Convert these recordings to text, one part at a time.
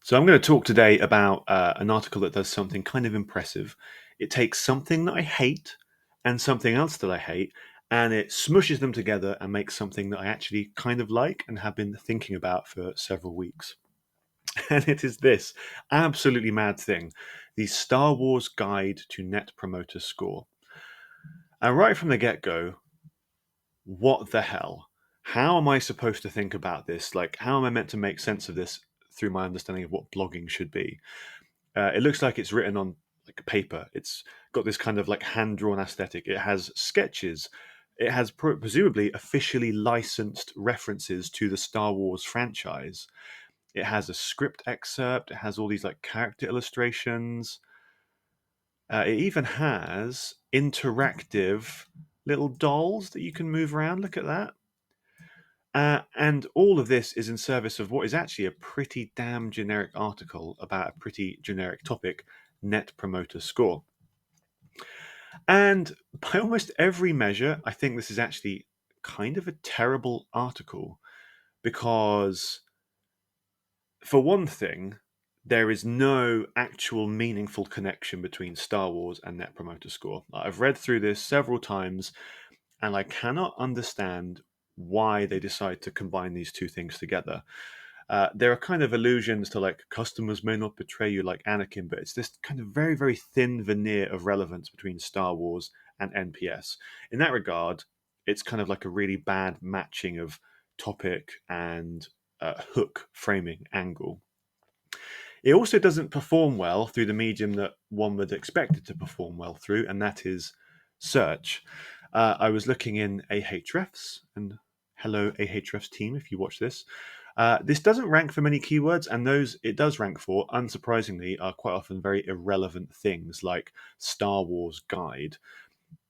So I'm going to talk today about an article that does something kind of impressive. It takes something that I hate and something else that I hate, and it smushes them together and makes something that I actually kind of like and have been thinking about for several weeks. And it is this absolutely mad thing, the Star Wars Guide to Net Promoter Score. And right from the get go, what the hell? How am I supposed to think about this? Like, how am I meant to make sense of this through my understanding of what blogging should be? It looks like it's written on like paper. It's got this kind of like hand drawn aesthetic. It has sketches. It has presumably officially licensed references to the Star Wars franchise. It has a script excerpt. It has all these like character illustrations. It even has interactive little dolls that you can move around. Look at that. And all of this is in service of what is actually a pretty damn generic article about a pretty generic topic, net promoter score. And by almost every measure, I think this is actually kind of a terrible article because, for one thing, there is no actual meaningful connection between Star Wars and net promoter score. I've read through this several times and I cannot understand why they decide to combine these two things together. There are kind of allusions to like customers may not betray you like Anakin, but it's this kind of very, very thin veneer of relevance between Star Wars and NPS. In that regard, it's kind of like a really bad matching of topic and hook framing angle. It also doesn't perform well through the medium that one would expect it to perform well through, and that is search. I was looking in Ahrefs, and hello Ahrefs team if you watch this. This doesn't rank for many keywords, and those it does rank for, unsurprisingly, are quite often very irrelevant things like Star Wars Guide,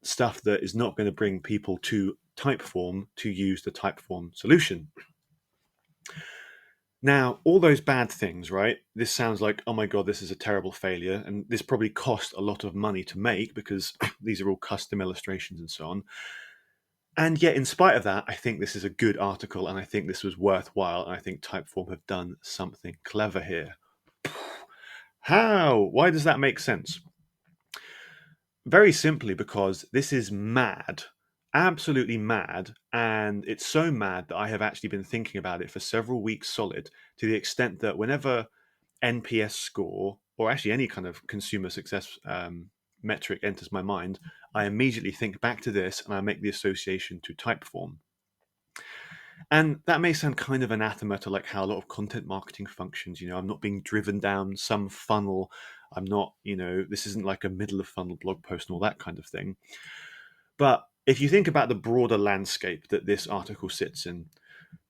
stuff that is not going to bring people to Typeform to use the Typeform solution. Now, all those bad things, right? This sounds like, oh my God, this is a terrible failure. And this probably cost a lot of money to make because these are all custom illustrations and so on. And yet, in spite of that, I think this is a good article and I think this was worthwhile. And I think Typeform have done something clever here. How? Why does that make sense? Very simply because this is mad, absolutely mad, and it's so mad that I have actually been thinking about it for several weeks solid, to the extent that whenever NPS score, or actually any kind of consumer success metric enters my mind, I immediately think back to this and I make the association to Typeform. And that may sound kind of anathema to like how a lot of content marketing functions. I'm not being driven down some funnel. I'm not, this isn't like a middle of funnel blog post and all that kind of thing. But if you think about the broader landscape that this article sits in,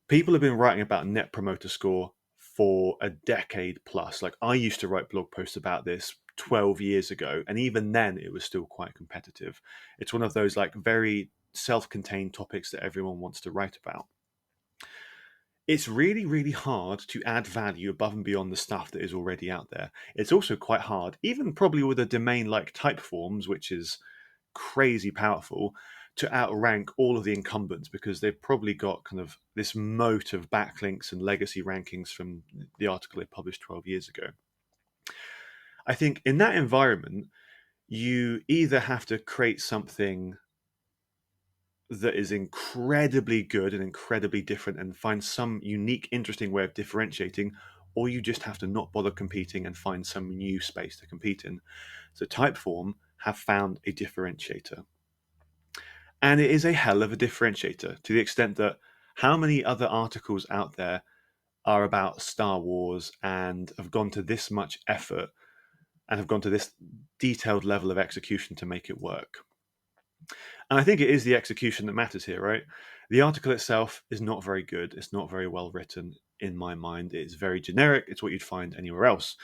people have been writing about net promoter score for a decade plus. Like I used to write blog posts about this 12 years ago, and even then it was still quite competitive. It's one of those like very self-contained topics that everyone wants to write about. It's really, really hard to add value above and beyond the stuff that is already out there. It's also quite hard, even probably with a domain like Typeforms, which is crazy powerful, to outrank all of the incumbents because they've probably got kind of this moat of backlinks and legacy rankings from the article they published 12 years ago. I think in that environment, you either have to create something that is incredibly good and incredibly different and find some unique, interesting way of differentiating, or you just have to not bother competing and find some new space to compete in. So Typeform have found a differentiator. And it is a hell of a differentiator to the extent that how many other articles out there are about Star Wars and have gone to this much effort and have gone to this detailed level of execution to make it work? And I think it is the execution that matters here, right? The article itself is not very good. It's not very well written in my mind. It's very generic. It's what you'd find anywhere else.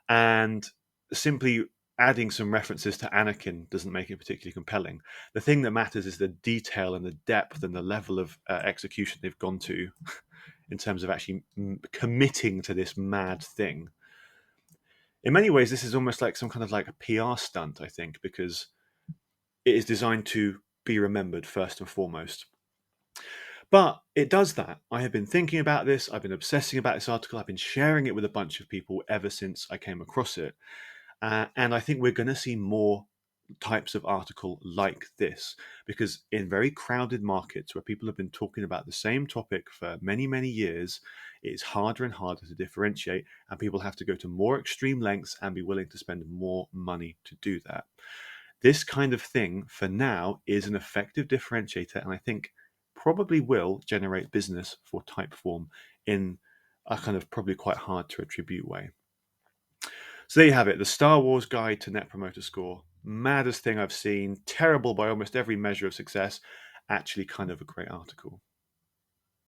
And simply adding some references to Anakin doesn't make it particularly compelling. The thing that matters is the detail and the depth and the level of execution they've gone to in terms of actually committing to this mad thing. In many ways, this is almost like some kind of like a PR stunt, I think, because it is designed to be remembered first and foremost. But it does that. I have been thinking about this. I've been obsessing about this article. I've been sharing it with a bunch of people ever since I came across it. And I think we're going to see more types of article like this because in very crowded markets where people have been talking about the same topic for many, many years, it's harder and harder to differentiate, and people have to go to more extreme lengths and be willing to spend more money to do that. This kind of thing, for now, is an effective differentiator, and I think probably will generate business for Typeform in a kind of probably quite hard to attribute way. So there you have it, the Star Wars Guide to Net Promoter Score. Maddest thing I've seen, terrible by almost every measure of success, actually kind of a great article.